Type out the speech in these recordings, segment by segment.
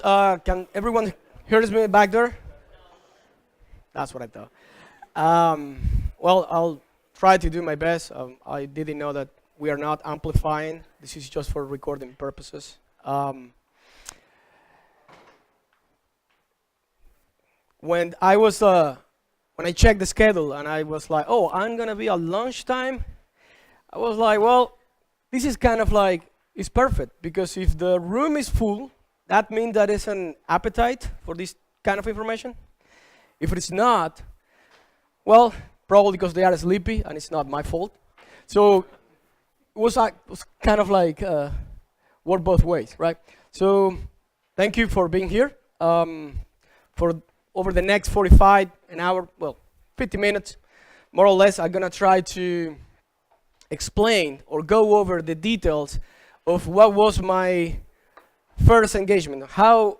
right. Can everyone hear me back there? That's what I thought. Well, I'll try to do my best. I didn't know that we are not amplifying. This is just for recording purposes. When I was when I checked the schedule and I was like, oh, I'm gonna be at lunchtime. I was like, well, this is kind of like it's perfect because if the room is full, that means that there's an appetite for this kind of information. If it's not, well, probably because they are sleepy and it's not my fault. So it was kind of like work both ways, right? So thank you for being here. For over the next 45 an hour, well, 50 minutes, more or less, I'm gonna try to explain or go over the details of what was my first engagement, how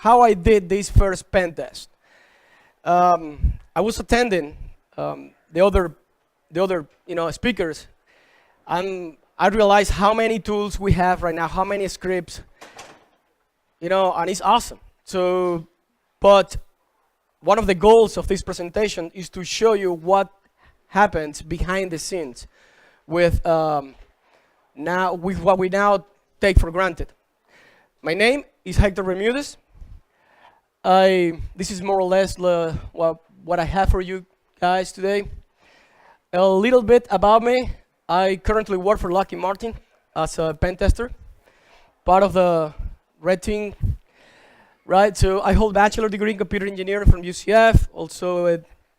I did this first pen test. I was attending the other speakers, and I realized how many tools we have right now, how many scripts, and it's awesome. So, but one of the goals of this presentation is to show you what happens behind the scenes with with what we now take for granted. My name is Hector Bermudez. This is more or less what I have for you guys today. A little bit about me. I currently work for Lockheed Martin as a pen tester, part of the red team. Right, so I hold bachelor degree in computer engineering from UCF, also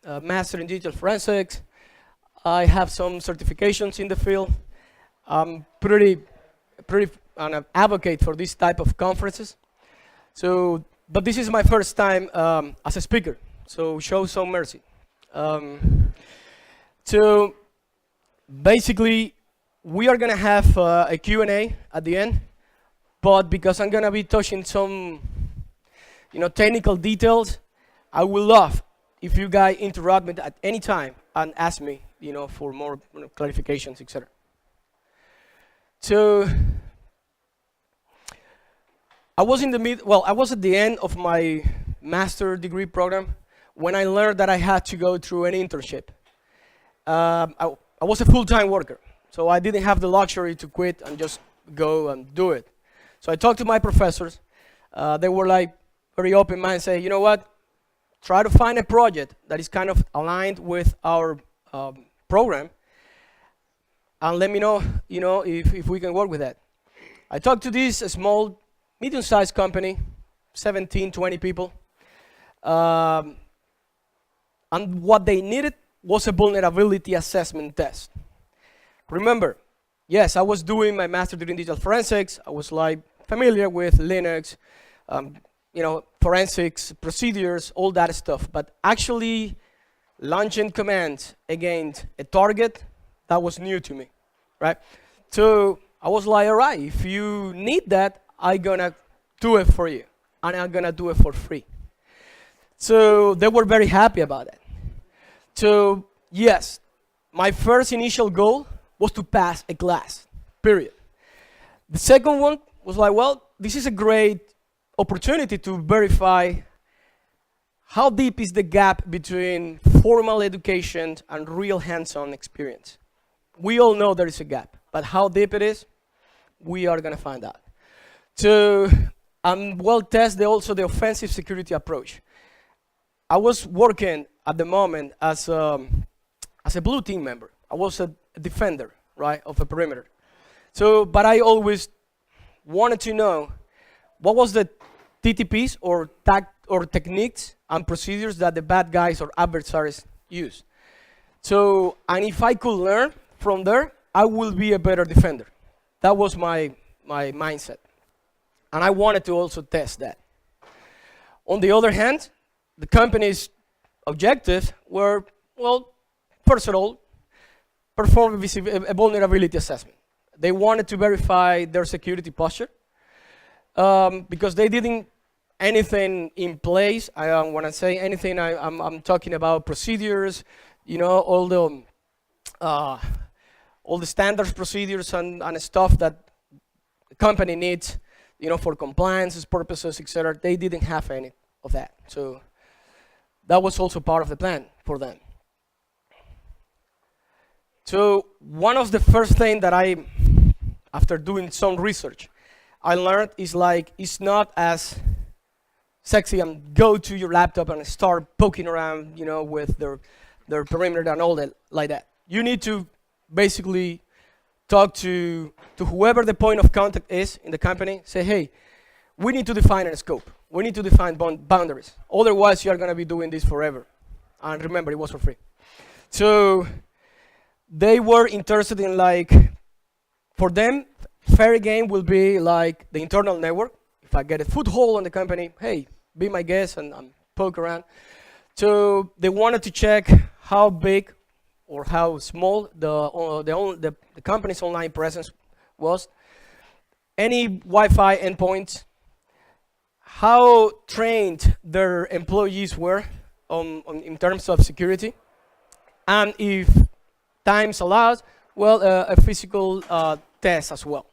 a master in digital forensics. I have some certifications in the field. I'm pretty an advocate for this type of conferences. So, but this is my first time as a speaker, so show some mercy. So basically, we are gonna have a Q&A at the end, but because I'm gonna be touching some technical details, I would love if you guys interrupt me at any time and ask me, for more clarifications, etc. So I was I was at the end of my master degree program when I learned that I had to go through an internship. I was a full-time worker, so I didn't have the luxury to quit and just go and do it. So I talked to my professors. They were like very open mind, say, you know what? Try to find a project that is kind of aligned with our program, and let me know, if we can work with that. I talked to this small, medium-sized company, 17, 20 people, and what they needed was a vulnerability assessment test. Remember, yes, I was doing my master degree in digital forensics. I was like familiar with Linux, forensics, procedures, all that stuff. But actually launching commands against a target, that was new to me, right? So I was like, all right, if you need that, I'm gonna do it for you. And I'm gonna do it for free. So they were very happy about it. So yes, my first initial goal was to pass a class, period. The second one was like, well, this is a great opportunity to verify how deep is the gap between formal education and real hands-on experience. We all know there is a gap, but how deep it is, we are gonna find out. So, test also the offensive security approach. I was working at the moment as a blue team member. I was a defender, right, of a perimeter. So, but I always wanted to know what was the TTPs or techniques and procedures that the bad guys or adversaries use. So, and if I could learn from there, I will be a better defender. That was my mindset. And I wanted to also test that. On the other hand, the company's objectives were, well, first of all, perform a vulnerability assessment. They wanted to verify their security posture because they didn't anything in place. When I say anything, I'm talking about procedures, all the standards procedures and stuff that the company needs for compliance purposes, etc. They didn't have any of that. So that was also part of the plan for them. So one of the first thing that after doing some research, I learned is like, it's not as sexy and go to your laptop and start poking around, with their perimeter and all that, like that. You need to basically talk to whoever the point of contact is in the company. Say, hey, we need to define a scope. We need to define boundaries. Otherwise, you are going to be doing this forever. And remember, it was for free. So they were interested in, like, for them, fair game will be like the internal network. If I get a foothold on the company, hey, be my guest and poke around. So they wanted to check how big or how small the company's online presence was, any Wi-Fi endpoints, how trained their employees were in terms of security, and if times allows, well, a physical test as well.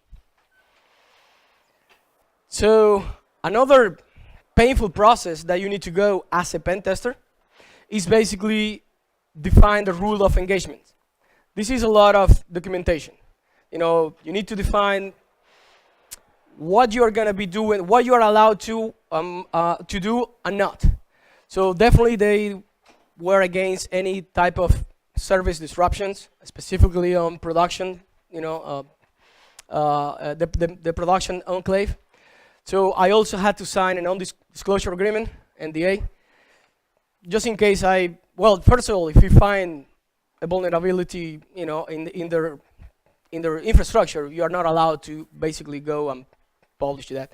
So another painful process that you need to go as a pen tester is basically define the rule of engagement. This is a lot of documentation. You need to define what you are going to be doing, what you are allowed to do and not. So definitely they were against any type of service disruptions, specifically on production, the production enclave. So I also had to sign a non-disclosure agreement, NDA, just in case well, first of all, if you find a vulnerability, in their infrastructure, you are not allowed to basically go and publish that.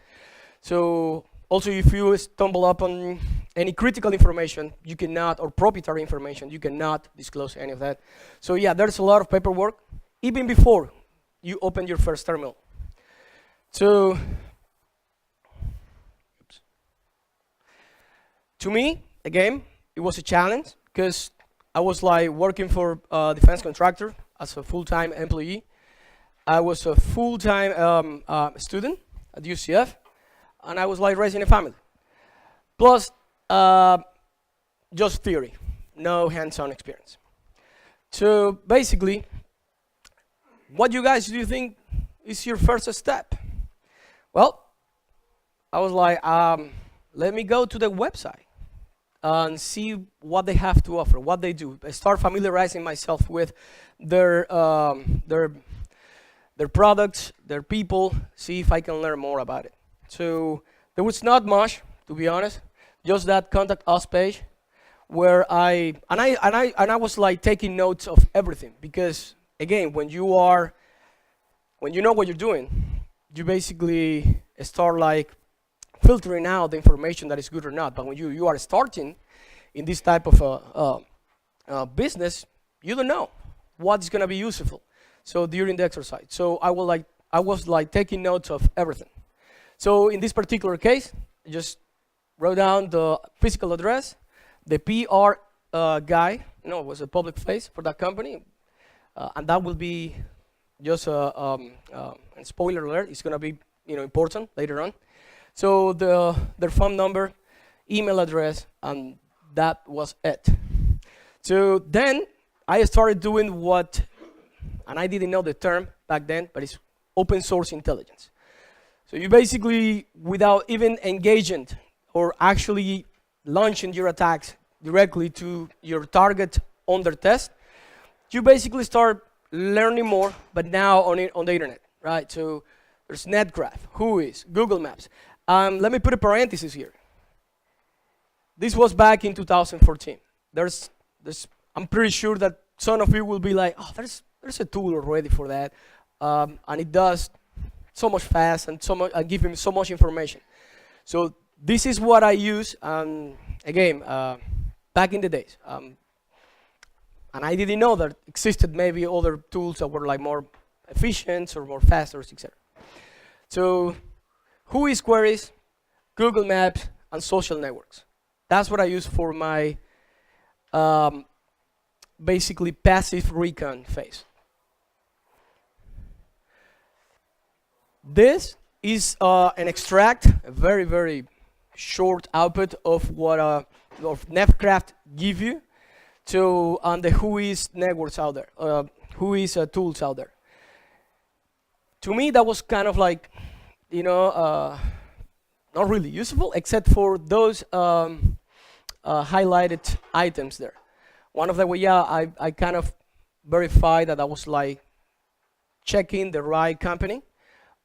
So also, if you stumble upon any critical information, you cannot, or proprietary information, you cannot disclose any of that. So yeah, there's a lot of paperwork, even before you open your first terminal. So, to me, again, it was a challenge, because I was like working for a defense contractor as a full-time employee. I was a full-time student at UCF, and I was like raising a family. Plus, just theory, no hands-on experience. So basically, what you guys do you think is your first step? Well, I was like, let me go to the website and see what they have to offer, what they do. I start familiarizing myself with their products, their people, see if I can learn more about it. So there was not much, to be honest, just that contact us page, where I was like taking notes of everything, because again, when you know what you're doing, you basically start like filtering out the information that is good or not. But when you are starting in this type of business, you don't know what's going to be useful. So during the exercise, so I was like taking notes of everything. So in this particular case, I just wrote down the physical address, the PR guy, was a public face for that company, and that will be just a spoiler alert. It's going to be important later on. So their phone number, email address, and that was it. So then I started doing and I didn't know the term back then, but it's open source intelligence. So you basically, without even engaging or actually launching your attacks directly to your target on their test, you basically start learning more, but now on the internet, right? So there's Netgraph, Whois, Google Maps. Let me put a parenthesis here. This was back in 2014. I'm pretty sure that some of you will be like, oh, there's a tool already for that, and it does so much fast and give him so much information. So this is what I use, again, back in the days. And I didn't know that existed maybe other tools that were like more efficient or more faster, etc. So Whois queries, Google Maps, and social networks. That's what I use for my basically passive recon phase. This is an extract, a very, very short output of what of Netcraft give you to the Whois networks out there, Whois tools out there. To me, that was kind of like, not really useful, except for those highlighted items there. One of them, well, yeah, I kind of verified that I was like checking the right company.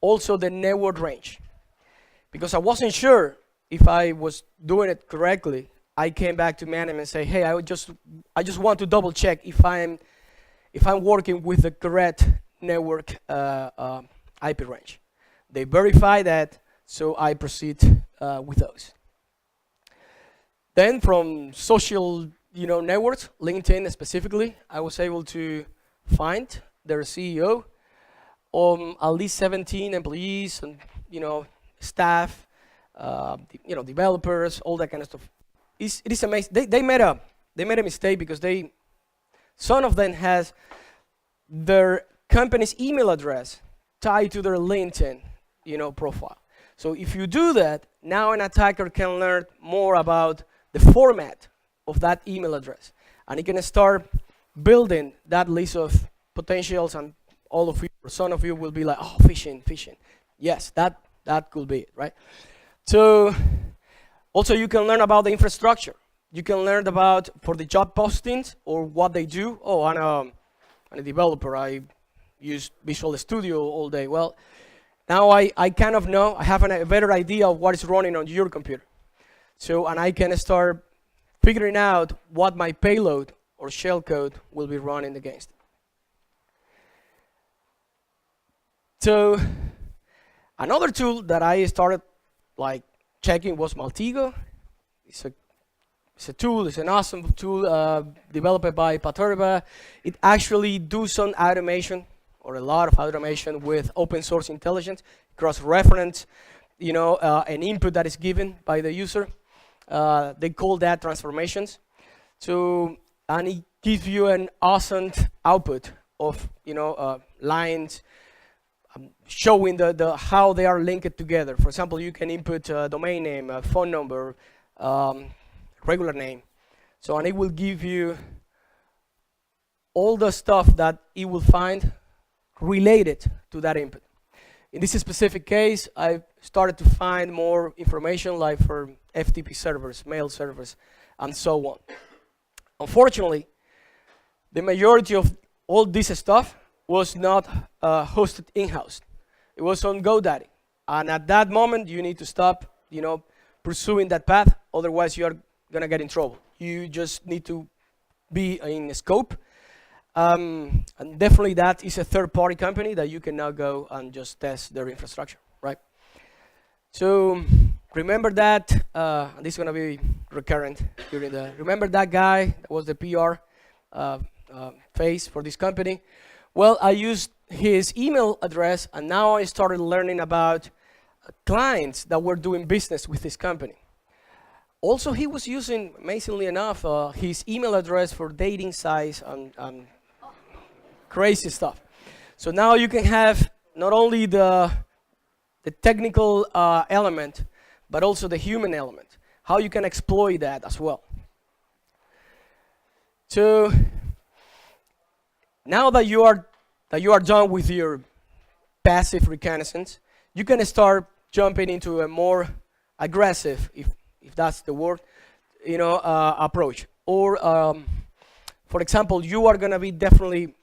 Also the network range. Because I wasn't sure if I was doing it correctly, I came back to management and say, hey, I just want to double check if I'm working with the correct network IP range. They verify that, so I proceed with those. Then from social networks, LinkedIn specifically, I was able to find their CEO, at least 17 employees and staff, developers, all that kind of stuff. It is amazing. They made a mistake because some of them has their company's email address tied to their LinkedIn profile. So if you do that, now an attacker can learn more about the format of that email address, and he can start building that list of potentials, and all of you, or some of you, will be like, oh, phishing. Yes, that could be it, right? So also you can learn about the infrastructure. You can learn about, for the job postings or what they do. Oh, I'm a developer. I use Visual Studio all day. Well, now I kind of know, I have a better idea of what is running on your computer. So, and I can start figuring out what my payload or shellcode will be running against. So, another tool that I started like checking was Maltego. It's a tool, it's an awesome tool developed by Paterba. It actually do some automation, or a lot of automation, with open source intelligence, cross-reference, an input that is given by the user. They call that transformations. So, and it gives you an awesome output of lines showing how they are linked together. For example, you can input a domain name, a phone number, regular name. So, and it will give you all the stuff that it will find related to that input. In this specific case, I started to find more information, like for FTP servers, mail servers, and so on. Unfortunately, the majority of all this stuff was not hosted in-house. It was on GoDaddy. And at that moment, you need to stop, pursuing that path. Otherwise, you are going to get in trouble. You just need to be in scope. And definitely that is a third-party company that you can now go and just test their infrastructure, right? So remember that, and this is going to be recurrent during remember that guy that was the PR phase for this company? Well, I used his email address, and now I started learning about clients that were doing business with this company. Also, he was using, amazingly enough, his email address for dating sites and crazy stuff. So now you can have not only the technical element, but also the human element, how you can exploit that as well. So now that you are done with your passive reconnaissance, you can start jumping into a more aggressive, if that's the word, approach. Or, for example, you are going to be definitely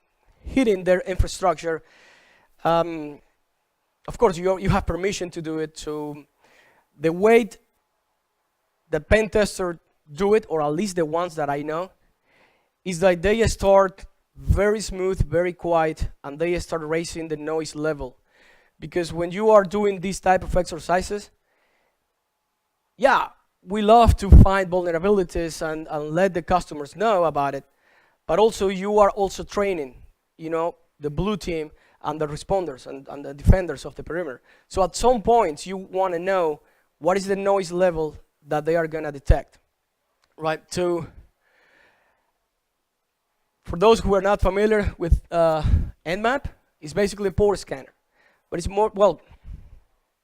hitting their infrastructure. Of course, you have permission to do it. So the way the pen tester do it, or at least the ones that I know, is that they start very smooth, very quiet, and they start raising the noise level. Because when you are doing these type of exercises, yeah, we love to find vulnerabilities and let the customers know about it, but also you are also training, the blue team and the responders and the defenders of the perimeter. So at some point, you want to know what is the noise level that they are going to detect, right? So for those who are not familiar with Nmap, it's basically a port scanner. But it's more, well,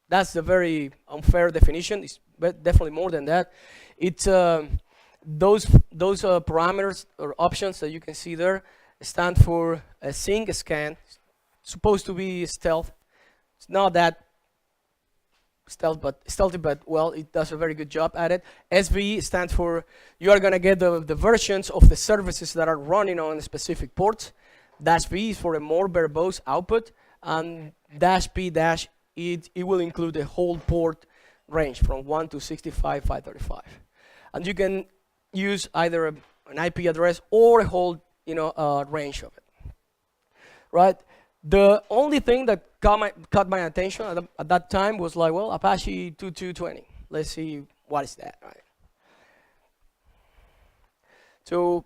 That's the very unfair definition. It's definitely more than that. It's those parameters or options that you can see there stand for a sync scan. Supposed to be stealth. It's not that stealthy, but well, it does a very good job at it. SVE stands for you are gonna get the versions of the services that are running on specific ports. Dash V is for a more verbose output, and dash P dash it will include the whole port range from 1 to 65,535, and you can use either an IP address or a whole range of it. Right. The only thing that caught my attention at that time was like, well, Apache 2220. Let's see what is that, right? So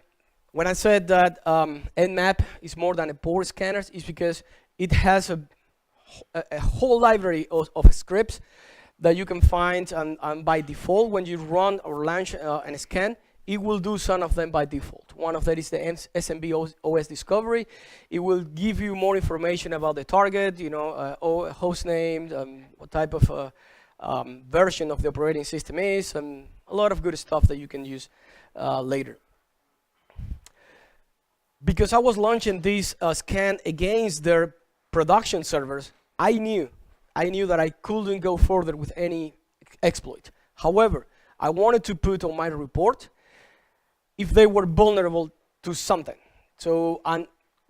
when I said that Nmap is more than a port scanner, it's because it has a whole library of scripts that you can find, and by default, when you run or launch and scan, it will do some of them by default. One of them is the SMB OS discovery. It will give you more information about the target, host name, what type of version of the operating system is, and a lot of good stuff that you can use later. Because I was launching this scan against their production servers, I knew that I couldn't go further with any exploit. However, I wanted to put on my report if they were vulnerable to something, so and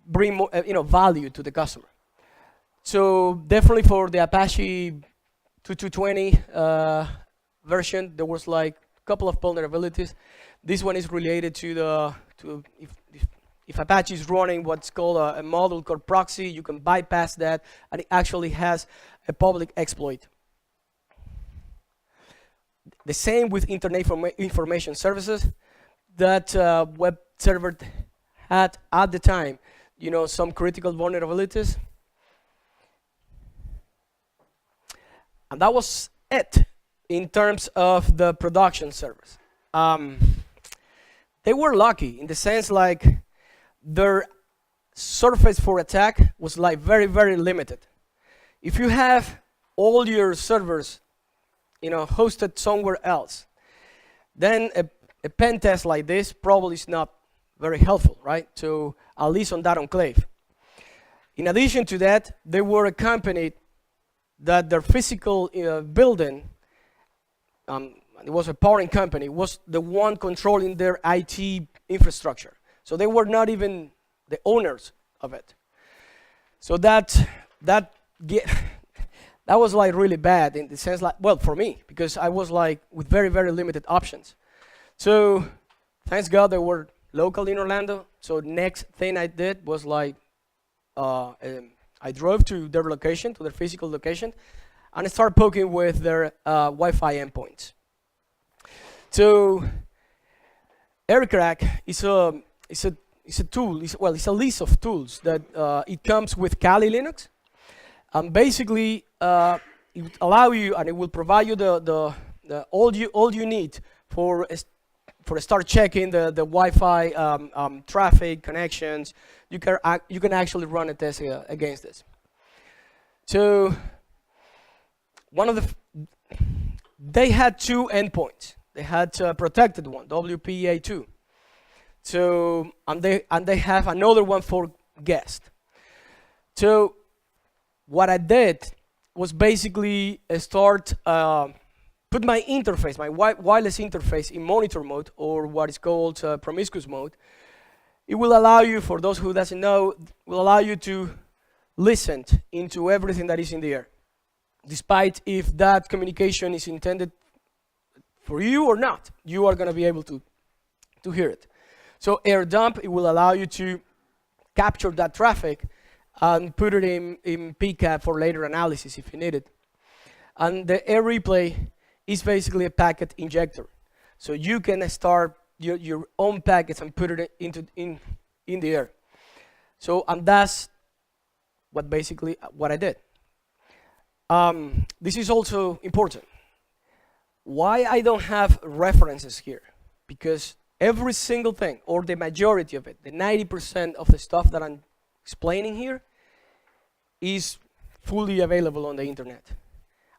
bring more, value to the customer. So definitely for the Apache 2220 version, there was like a couple of vulnerabilities. This one is related to if Apache is running what's called a module called proxy, you can bypass that, and it actually has a public exploit. The same with Internet Information Services. That web server had at the time, some critical vulnerabilities. And that was it in terms of the production servers. They were lucky in the sense like their surface for attack was like very, very limited. If you have all your servers, hosted somewhere else, then a pen test like this probably is not very helpful, right? So at least on that enclave. In addition to that, they were accompanied that their physical building, it was a powering company, was the one controlling their IT infrastructure. So they were not even the owners of it. So that was like really bad in the sense like, well, for me, because I was like with very, very limited options. So thanks God they were local in Orlando. So next thing I did was like, I drove to their location, to their physical location, and I started poking with their Wi-Fi endpoints. So AirCrack is a tool. It's a list of tools that it comes with Kali Linux, and basically it will allow you, and it will provide you the all you need for start checking the Wi-Fi traffic connections. You can actually run a test against this. So they had two endpoints. They had a protected one, WPA2. So and they have another one for guest. So what I did was basically start put my interface, my wireless interface, in monitor mode, or what is called promiscuous mode. It will allow you, for those who doesn't know, will allow you to listen into everything that is in the air, despite if that communication is intended for you or not. You are going to be able to hear it. So air dump, it will allow you to capture that traffic and put it in PCAP for later analysis if you need it. And the air replay is basically a packet injector. So you can start your own packets and put it in the air. So, and that's what I did. This is also important. Why I don't have references here? Because every single thing, or the majority of it, the 90% of the stuff that I'm explaining here is fully available on the internet.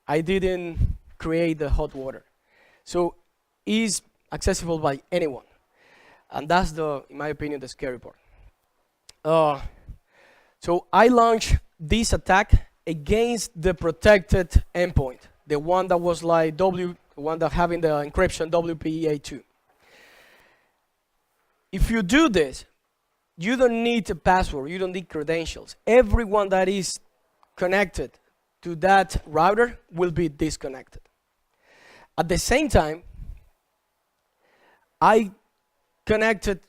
I didn't create the hot water. So it's accessible by anyone. And that's in my opinion, the scary part. So I launched this attack against the protected endpoint, the one that was like the one that having the encryption WPA2. If you do this, you don't need a password, you don't need credentials. Everyone that is connected to that router will be disconnected. At the same time, I connected,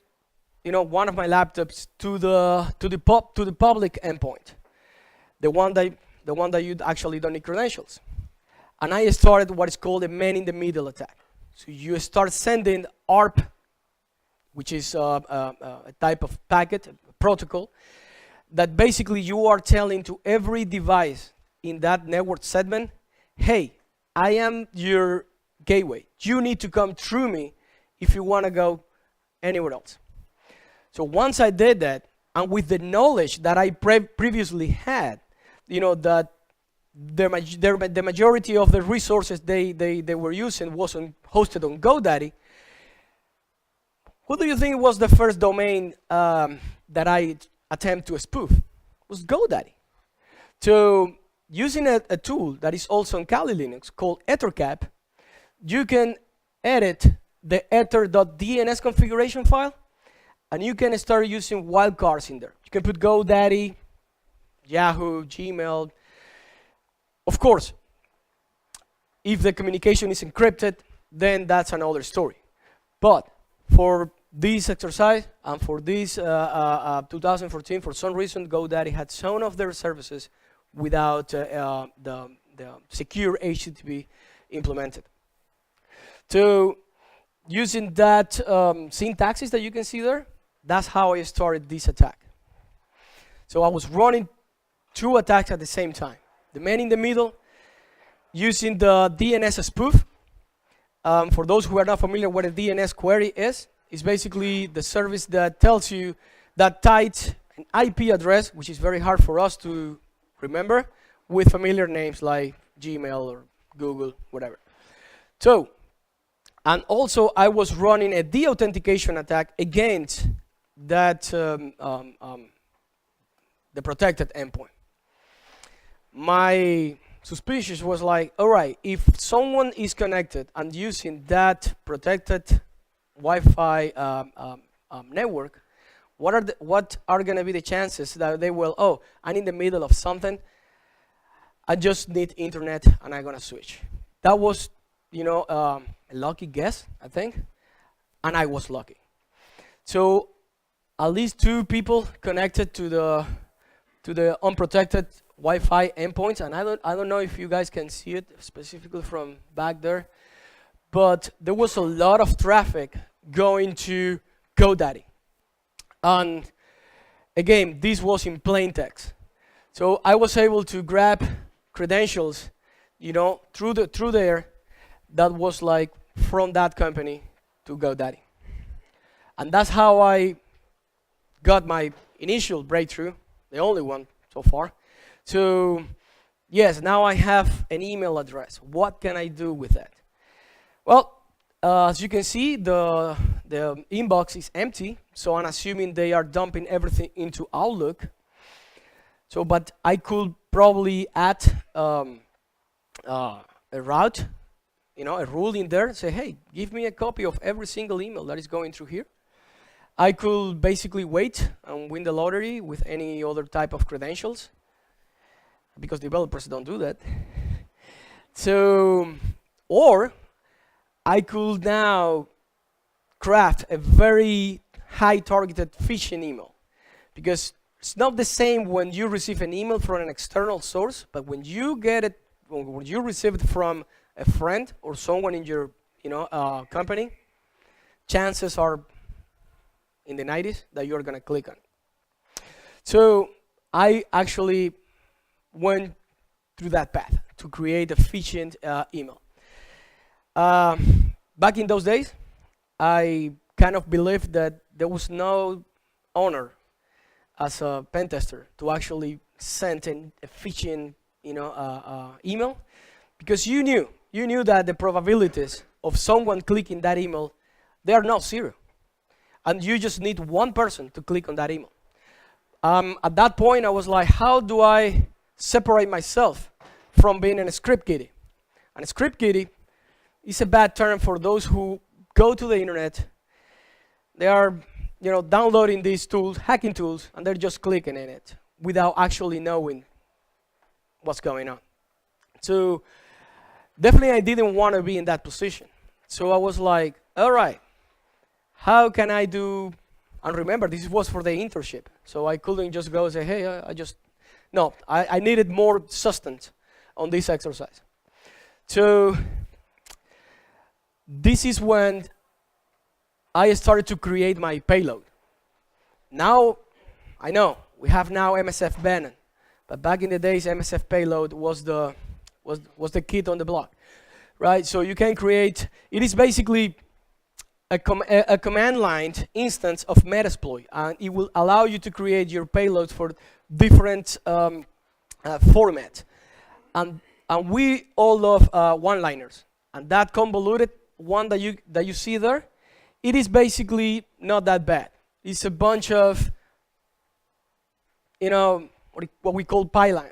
one of my laptops to the public endpoint, the one that you actually don't need credentials, and I started what is called a man-in-the-middle attack. So you start sending ARP, which is a type of packet, a protocol, that basically you are telling to every device in that network segment, hey, I am your gateway. You need to come through me if you want to go anywhere else. So once I did that, and with the knowledge that I previously had, that the majority of the resources they were using wasn't hosted on GoDaddy, who do you think was the first domain that I attempt to spoof? It was GoDaddy. So using a tool that is also on Kali Linux called EtherCap, you can edit the ether.dns configuration file, and you can start using wildcards in there. You can put GoDaddy, Yahoo, Gmail. Of course, if the communication is encrypted, then that's another story. But for this exercise and for this 2014, for some reason, GoDaddy had some of their services without the secure HTTP implemented. So using that syntaxes that you can see there, that's how I started this attack. So I was running two attacks at the same time. The man in the middle, using the DNS spoof. For those who are not familiar what a DNS query is, it's basically the service that tells you that ties an IP address, which is very hard for us to remember, with familiar names like Gmail or Google, whatever. So, and also I was running a de-authentication attack against that the protected endpoint. My suspicion was like, all right, if someone is connected and using that protected Wi-Fi network, what are going to be the chances that they will, oh, I'm in the middle of something, I just need internet and I'm going to switch. That was, a lucky guess, I think, and I was lucky. So at least two people connected to the unprotected Wi-Fi endpoints, and I don't know if you guys can see it specifically from back there, but there was a lot of traffic going to GoDaddy. And again, this was in plain text. So I was able to grab credentials, through there that was like from that company to GoDaddy. And that's how I got my initial breakthrough, the only one so far. So yes, now I have an email address. What can I do with that? Well, as you can see, the inbox is empty, so I'm assuming they are dumping everything into Outlook. So, but I could probably add a route, a rule in there, say, hey, give me a copy of every single email that is going through here. I could basically wait and win the lottery with any other type of credentials, because developers don't do that. So, or I could now craft a very high targeted phishing email, because it's not the same when you receive an email from an external source, but when you get it, when you receive it from a friend or someone in your company, chances are in the 90s that you're going to click on. So I actually went through that path to create a phishing email. Back in those days, I kind of believed that there was no honor as a pen tester to actually send a phishing email, because you knew that the probabilities of someone clicking that email, they are not zero. And you just need one person to click on that email. At that point, I was like, how do I separate myself from being a script kiddie? And a script kiddie is a bad term for those who go to the internet. They are, downloading these tools, hacking tools, and they're just clicking in it without actually knowing what's going on. So definitely I didn't want to be in that position. So I was like, all right, how can I do, and remember, this was for the internship. So I couldn't just go and say, hey, I needed more substance on this exercise. So this is when I started to create my payload. Now, I know, we have now MSF Bannon, but back in the days, MSF payload was the kid on the block, right? So you can create, it is basically a command line instance of Metasploit, and it will allow you to create your payloads for different formats. And we all love one-liners, and that convoluted one that you see there, it is basically not that bad. It's a bunch of, what we call pipeline.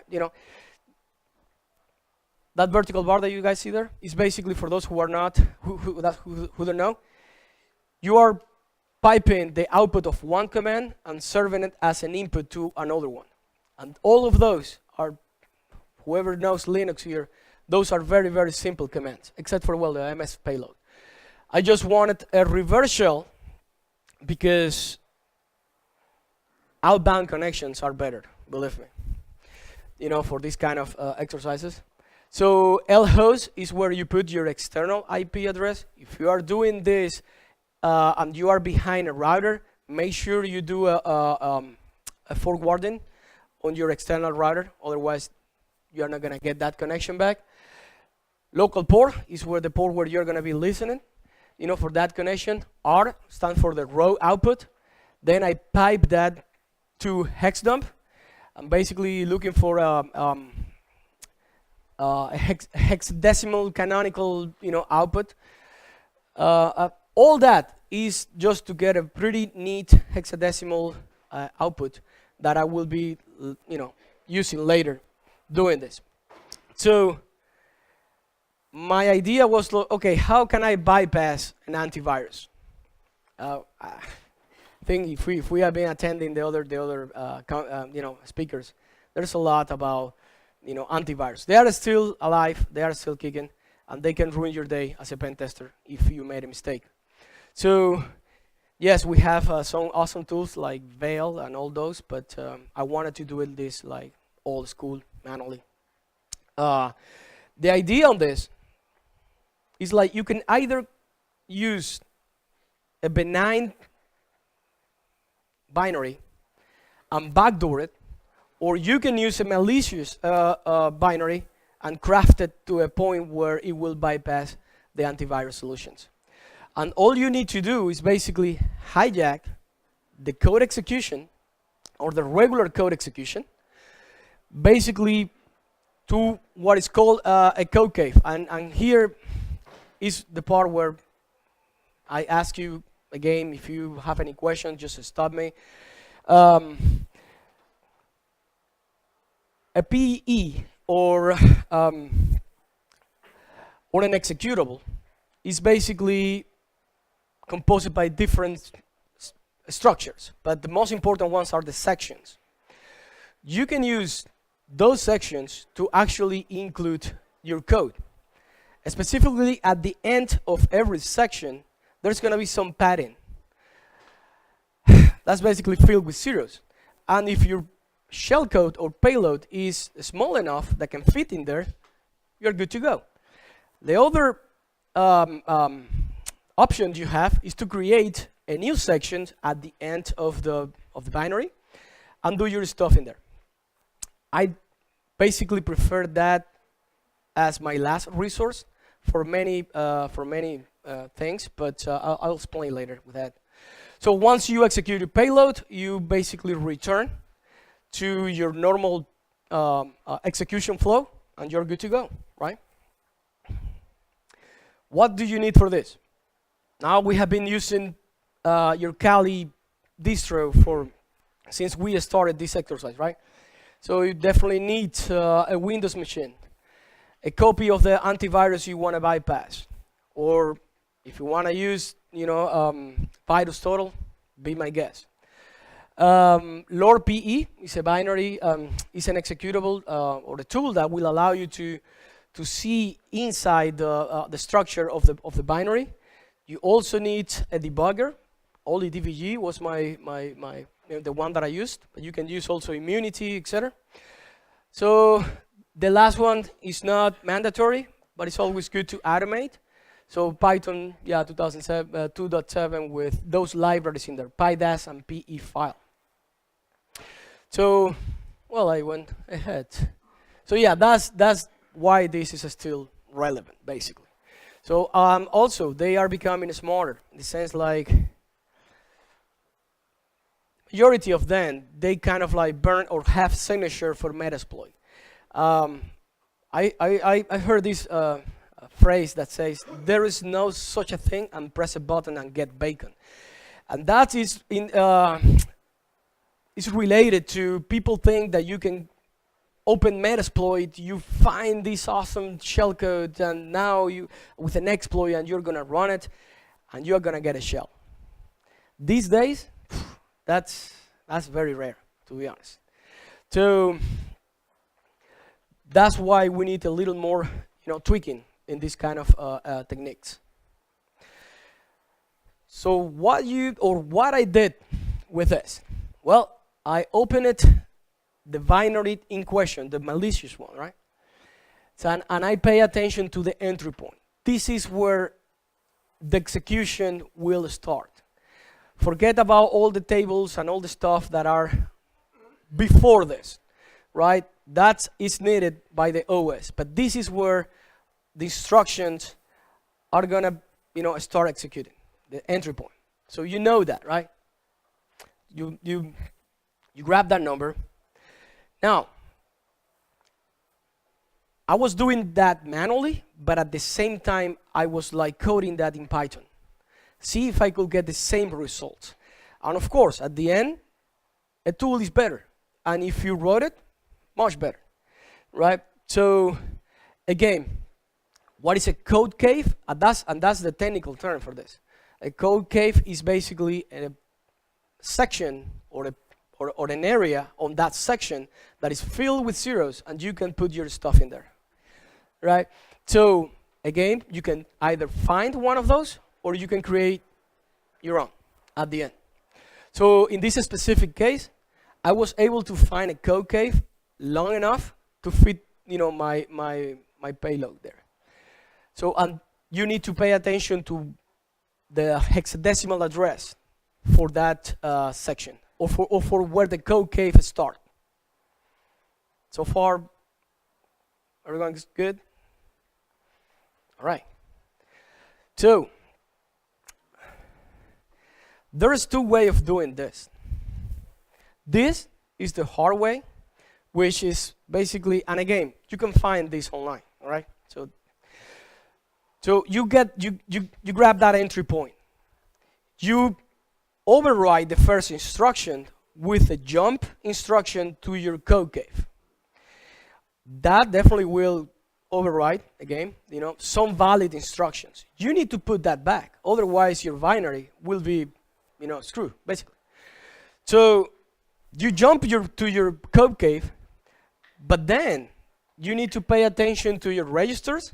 That vertical bar that you guys see there is basically, for those who are not, who don't know, you are piping the output of one command and serving it as an input to another one. And all of those are, whoever knows Linux here, those are very, very simple commands, except for, the MS payload. I just wanted a reverse shell because outbound connections are better, believe me, for these kind of exercises. So lhost is where you put your external IP address. If you are doing this and you are behind a router, make sure you do a forwarding on your external router, otherwise you are not going to get that connection back. Local port is where the port where you're going to be listening, for that connection. R stands for the raw output. Then I pipe that to hexdump. I'm basically looking for a hexadecimal canonical, output. All that is just to get a pretty neat hexadecimal output that I will be, using later doing this. So my idea was, okay, how can I bypass an antivirus? I think if we have been attending the other speakers, there's a lot about antivirus. They are still alive, they are still kicking, and they can ruin your day as a pen tester if you made a mistake. So yes, we have some awesome tools like Veil and all those, but I wanted to do it this like old school manually. The idea on this is like you can either use a benign binary and backdoor it, or you can use a malicious binary and craft it to a point where it will bypass the antivirus solutions. And all you need to do is basically hijack the code execution or the regular code execution, basically to what is called a code cave. And here is the part where I ask you again, if you have any questions, just stop me. A PE or an executable is basically composed by different structures, but the most important ones are the sections. You can use those sections to actually include your code. Specifically, at the end of every section, there's going to be some padding. That's basically filled with zeros. And if your shellcode or payload is small enough that can fit in there, you're good to go. The other option you have is to create a new section at the end of the binary and do your stuff in there. I basically prefer that as my last resource for many things, but I'll explain later with that. So once you execute your payload, you basically return to your normal execution flow, and you're good to go, right? what do you need for this? Now we have been using your Kali distro since we started this exercise, right? So you definitely need a Windows machine, a copy of the antivirus you want to bypass, or if you want to use, VirusTotal, be my guest. LorePE is a binary, is an executable or a tool that will allow you to see inside the structure of the binary. You also need a debugger. OllyDVG was the one that I used, but you can use also Immunity, etc. So the last one is not mandatory, but it's always good to automate. So Python, 2007, 2.7 with those libraries in there, PyDAS and PE file. So, well, I went ahead. So yeah, that's why this is still relevant, basically. So also, they are becoming smarter in the sense like majority of them, they kind of like burn or have signature for Metasploit. I heard this phrase that says, there is no such a thing and press a button and get bacon. And that is is related to people think that you can open Metasploit, you find this awesome shellcode, and now you, with an exploit, and you're gonna run it, and you're gonna get a shell. These days, that's very rare, to be honest. So that's why we need a little more, tweaking in this kind of techniques. So what I did with this? Well, I opened it, the binary in question, the malicious one, right? So, and I pay attention to the entry point. This is where the execution will start. Forget about all the tables and all the stuff that are before this, right? That is needed by the OS. But this is where the instructions are gonna, start executing, the entry point. So you know that, right? You grab that number. Now, I was doing that manually, but at the same time, I was like coding that in Python. See if I could get the same results. And of course, at the end, a tool is better. And if you wrote it, much better, right? So, again, what is a code cave? And that's the technical term for this. A code cave is basically a section or an area on that section that is filled with zeros, and you can put your stuff in there, right? So again, you can either find one of those or you can create your own at the end. So in this specific case, I was able to find a code cave long enough to fit, my payload there. So you need to pay attention to the hexadecimal address for that section, or for where the code cave starts. So far, everyone's good? All right. So, there is two ways of doing this. This is the hard way, which is basically, and again, you can find this online, all right? So you grab that entry point. You override the first instruction with a jump instruction to your code cave. That definitely will override, again, some valid instructions. You need to put that back, otherwise your binary will be, screwed, basically. So you jump to your code cave, but then you need to pay attention to your registers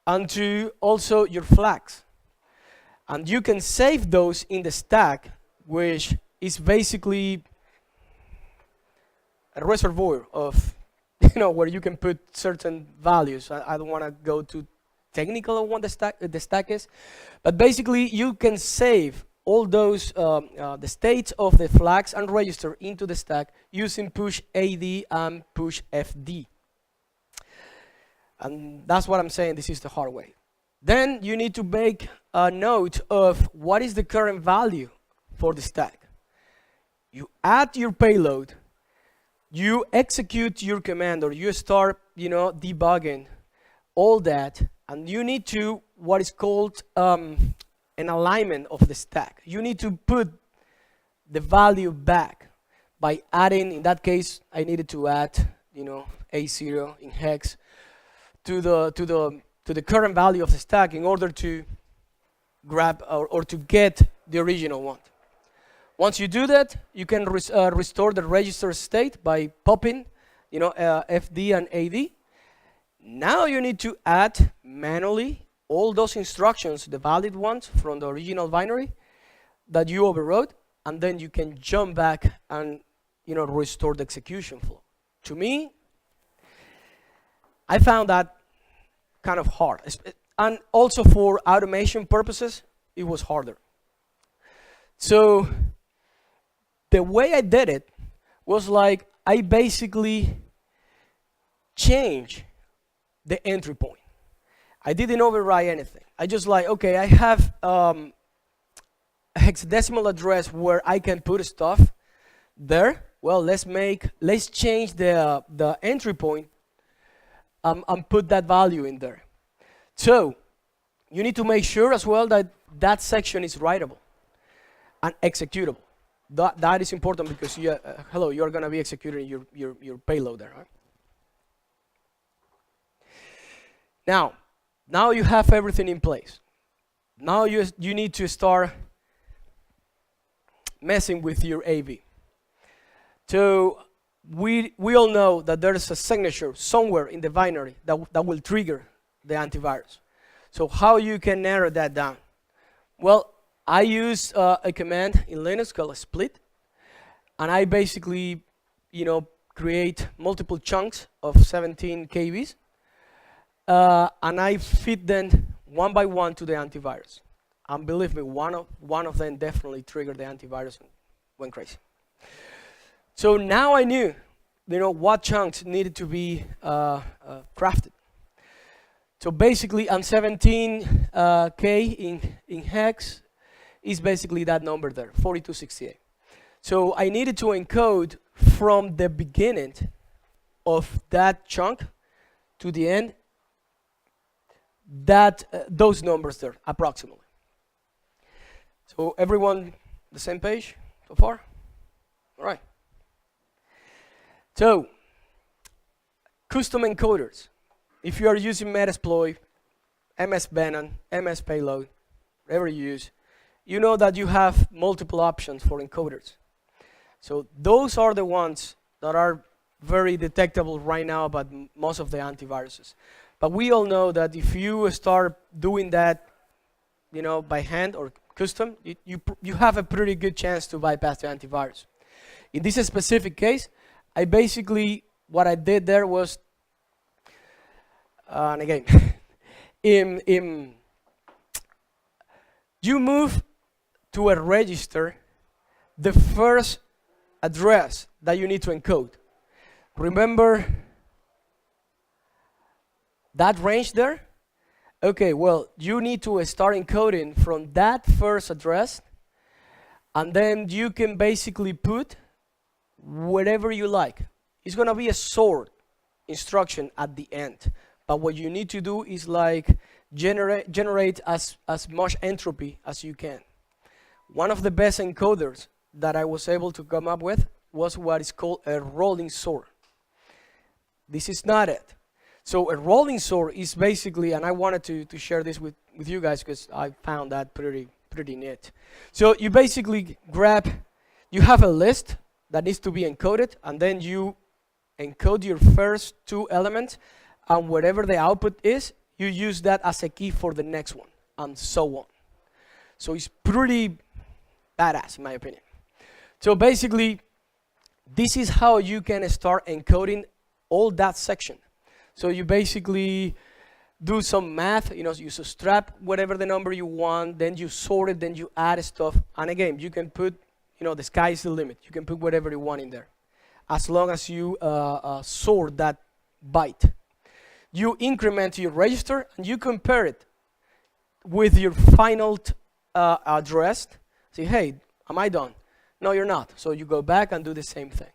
and to also your flags. And you can save those in the stack, which is basically a reservoir of, where you can put certain values. I don't want to go too technical on what the stack is, but basically you can save all those, the states of the flags and register into the stack using push AD and push FD. And that's what I'm saying, this is the hard way. Then you need to make a note of what is the current value for the stack. You add your payload, you execute your command, or you start, debugging all that, and you need to what is called an alignment of the stack. You need to put the value back by adding, in that case, I needed to add, A0 in hex to the current value of the stack in order to grab or to get the original one. Once you do that, you can restore the register state by popping, FD and AD. Now you need to add manually all those instructions, the valid ones from the original binary that you overrode, and then you can jump back and restore the execution flow. To me, I found that kind of hard, and also for automation purposes, it was harder. So the way I did it was like I basically changed the entry point. I didn't override anything. I just like, okay, I have a hexadecimal address where I can put stuff there. Well, let's change the entry point and put that value in there. So you need to make sure as well that that section is writable and executable. That is important because you're going to be executing your payload there. Right? Now you have everything in place. Now you need to start messing with your AV. So we all know that there is a signature somewhere in the binary that will trigger the antivirus. So how you can narrow that down? Well, I use a command in Linux called split, and I basically, create multiple chunks of 17 KBs, and I feed them one by one to the antivirus. And believe me, one of them definitely triggered the antivirus and went crazy. So now I knew, what chunks needed to be crafted. So basically, on 17K in hex is basically that number there, 4268. So I needed to encode from the beginning of that chunk to the end those numbers there, approximately. So everyone the same page so far? All right. So custom encoders. If you are using Metasploit, MS Venom, MS Payload, whatever you use, you know that you have multiple options for encoders. So those are the ones that are very detectable right now by most of the antiviruses. But we all know that if you start doing that, by hand or custom, you have a pretty good chance to bypass the antivirus. In this specific case, what I did there was, and again, you move to a register the first address that you need to encode. Remember that range there? Okay, well, you need to start encoding from that first address, and then you can basically put whatever you like. It's going to be a sort instruction at the end. But what you need to do is like generate as much entropy as you can. One of the best encoders that I was able to come up with was what is called a rolling sort. This is not it. So a rolling sort is basically, and I wanted to share this with you guys because I found that pretty neat. So you basically you have a list that needs to be encoded, and then you encode your first two elements, and whatever the output is, you use that as a key for the next one, and so on. So it's pretty badass, in my opinion. So basically, this is how you can start encoding all that section. So you basically do some math, you subtract whatever the number you want, then you sort it, then you add stuff, and again, you can put, the sky is the limit. You can put whatever you want in there, as long as you sort that byte. You increment your register, and you compare it with your final address. Say, hey, am I done? No, you're not. So you go back and do the same thing.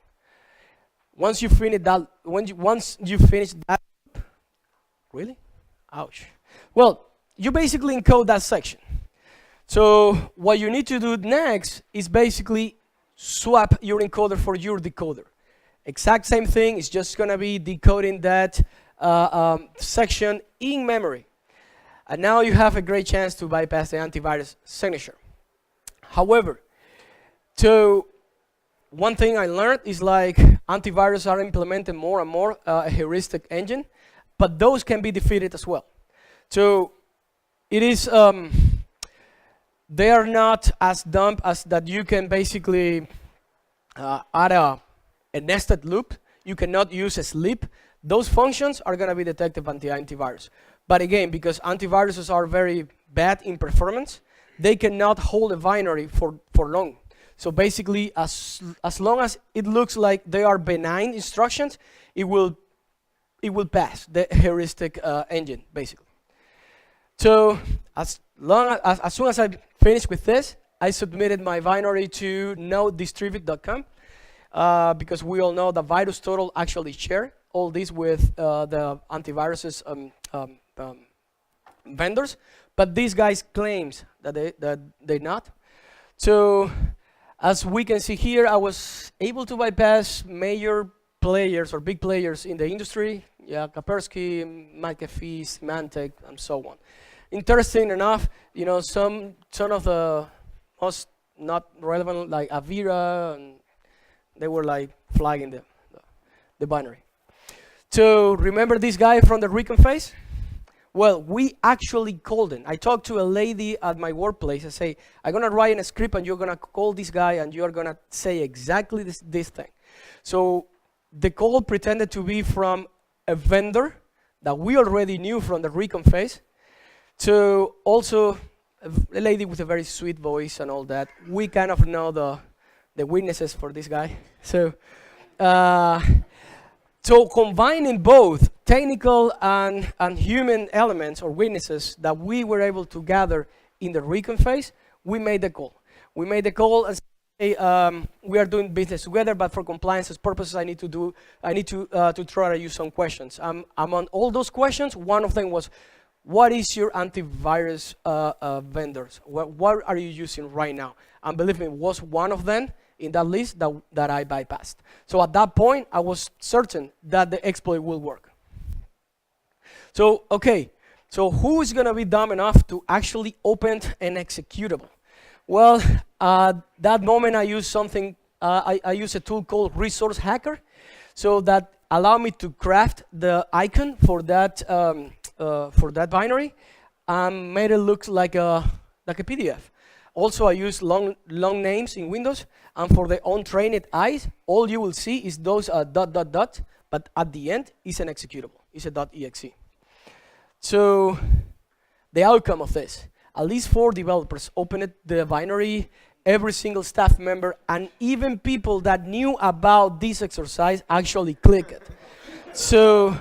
Once you finish that, really? Ouch. Well, you basically encode that section. So what you need to do next is basically swap your encoder for your decoder. Exact same thing, it's just going to be decoding that section in memory. And now you have a great chance to bypass the antivirus signature. However, one thing I learned is like antivirus are implementing more and more a heuristic engine, but those can be defeated as well. So it is, they are not as dumb as that you can basically add a nested loop. You cannot use a sleep. Those functions are going to be detected by the antivirus. But again, because antiviruses are very bad in performance, they cannot hold a binary for long. So basically, as long as it looks like they are benign instructions, it will pass the heuristic engine, basically. So as soon as I finished with this, I submitted my binary to nodedistribute.com because we all know that VirusTotal actually share all this with the antiviruses vendors, but these guys claims that they not. So as we can see here, I was able to bypass major players or big players in the industry, Kaspersky, McAfee, Symantec, and so on. Interesting enough, you know, some of the most not relevant, like Avira, and they were like flagging the binary. So remember this guy from the recon phase? Well, we actually called him. I talked to a lady at my workplace. I say, I'm going to write a script and you're going to call this guy and you're going to say exactly this thing. So the call pretended to be from a vendor that we already knew from the recon phase to also a lady with a very sweet voice and all that. We kind of know the weaknesses for this guy. So combining both technical and human elements or weaknesses that we were able to gather in the recon phase, we made the call. We made the call and say, we are doing business together, but for compliance purposes, I need to try to use some questions. Among all those questions, one of them was, what is your antivirus vendors? What are you using right now? And believe me, it was one of them in that list that I bypassed. So at that point, I was certain that the exploit will work. So, okay, so who is going to be dumb enough to actually open an executable? Well, at that moment, I used something, I used a tool called Resource Hacker, so that allowed me to craft the icon for that binary and made it look like a PDF. Also, I use long names in Windows, and for the untrained eyes, all you will see is those dot, but at the end, it's an executable. It's a .exe. So the outcome of this, at least 4 developers opened the binary, every single staff member, and even people that knew about this exercise actually clicked it. So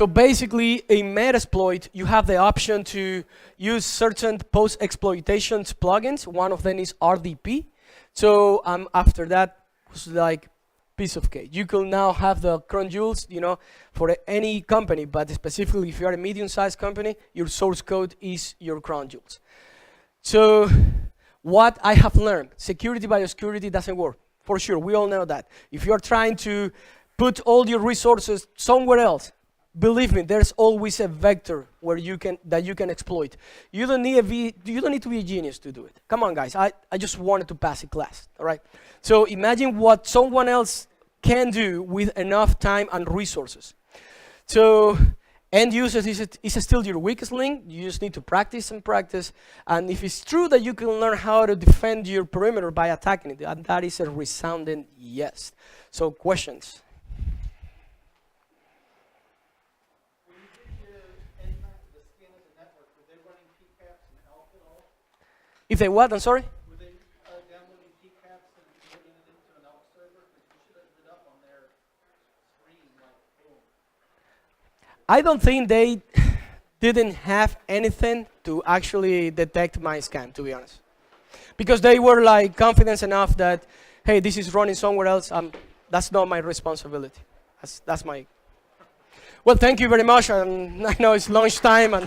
basically, in Metasploit, you have the option to use certain post-exploitation plugins. One of them is RDP. So after that, it was like piece of cake. You can now have the cron jewels, you know, for any company, but specifically if you are a medium-sized company, your source code is your cron jewels. So what I have learned, security by obscurity doesn't work. For sure, we all know that. If you're trying to put all your resources somewhere else, believe me, there's always a vector where you can exploit. You don't need to be a genius to do it. Come on, guys. I just wanted to pass a class. All right. So imagine what someone else can do with enough time and resources. So end users is still your weakest link. You just need to practice and practice. And if it's true that you can learn how to defend your perimeter by attacking it, and that is a resounding yes. So questions. If they what? I'm sorry? Were they downloading PCAPs and loading it into an ALK server? Because you should have ended up on their screen like boom. I don't think they didn't have anything to actually detect my scam, to be honest. Because they were like confident enough that, hey, this is running somewhere else. That's not my responsibility. That's my... Well, thank you very much. And I know it's lunchtime, and